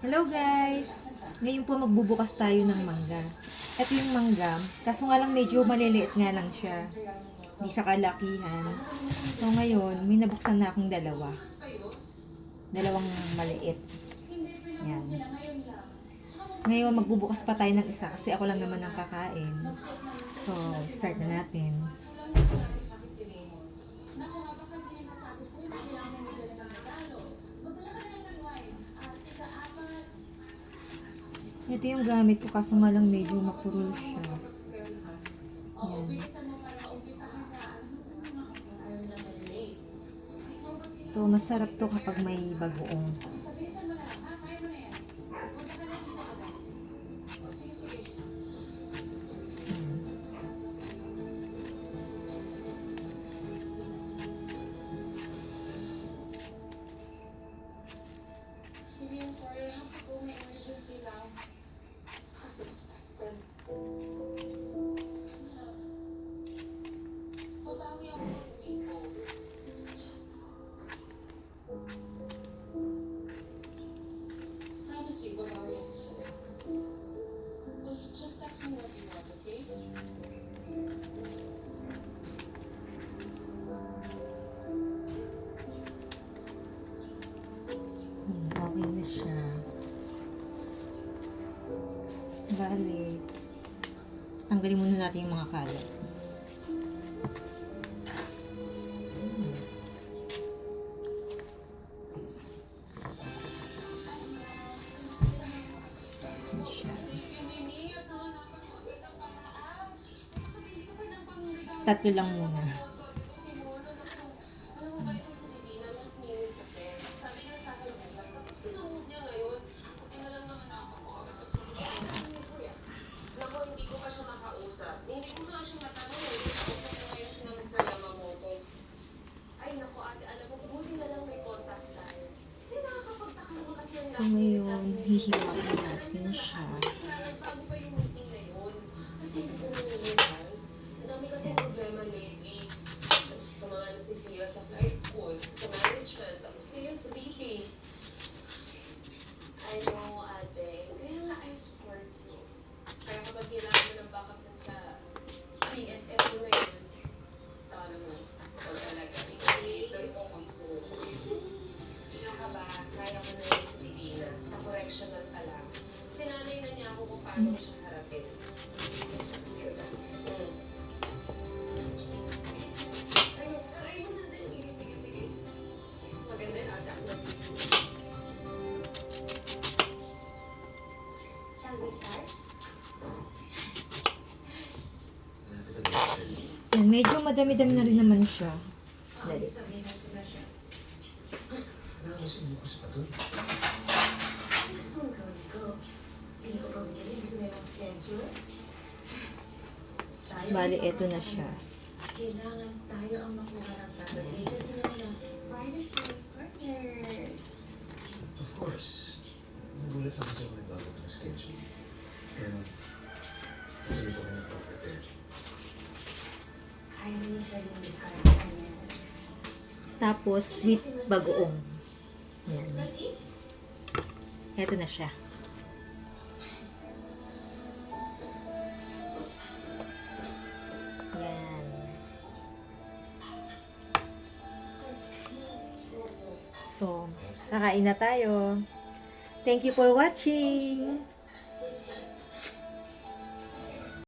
Hello guys! Ngayon po magbubukas tayo ng mangga. Ito yung mangga, kaso nga lang medyo maliliit nga lang siya. Hindi siya kalakihan. So ngayon, may nabuksan na akong dalawa. Dalawang maliit. Yan. Ngayon, magbubukas pa tayo ng isa kasi ako lang naman ang kakain. So, start na natin. Ito yung gamit ko kaso nga lang medyo mapurol siya. Yan. Ito, masarap to kapag may bagoong. Sorry, I have to go. May emergency lang. As expected. Babawi ako pag-uwi ko. Promise you, babawi ako sa'yo. Well, just text me what you want, okay? Okay na siya. Bali. Tanggalin muna natin yung mga kalat. Ayan siya. Tatlo lang muna. Hindi ko nga siya matanong eh. Kausap ko ngayon si Mr. Yamamoto. Ay naku ate, alam mo, buti na lang may contacts tayo. Hindi nakakapagtaka naman kasi ang So ngayon, hihiwain natin siya. bago pa yung meeting na yun. Kasi hindi ko nangyayari. Ang dami kasi problema lately. Sa mga nasisira sa flight school, sa management, tapos ngayon sa BP. I know ate, kaya nga I support you. Kaya kapag kailangan mo ng backup dun sa PNF mo na yun, alam mo, ako talaga, ito itong concern. Ano ka ba, kaya ko na yun sa Divina, sa correctional pa lang. Sinanay na niya ako kung paano siya harapin. Sure ka? Ay, sige, sige, sige. Maganda yun, ate ako. Shall we start? Yan, medyo madami-dami na rin naman siya. Dali. Bukas pa to. Bali, eto na siya. Kailangan tayo ang makuha ng travel agency na ng private partner. Of course. Nagulat ako sa may bago na schedule. And, actually kami nagpa-prepare. Kaya ni siya yung discard niya. Tapos, sweet bagoong. Yan. Eto na siya. Yan. So, kakain na tayo. Thank you for watching.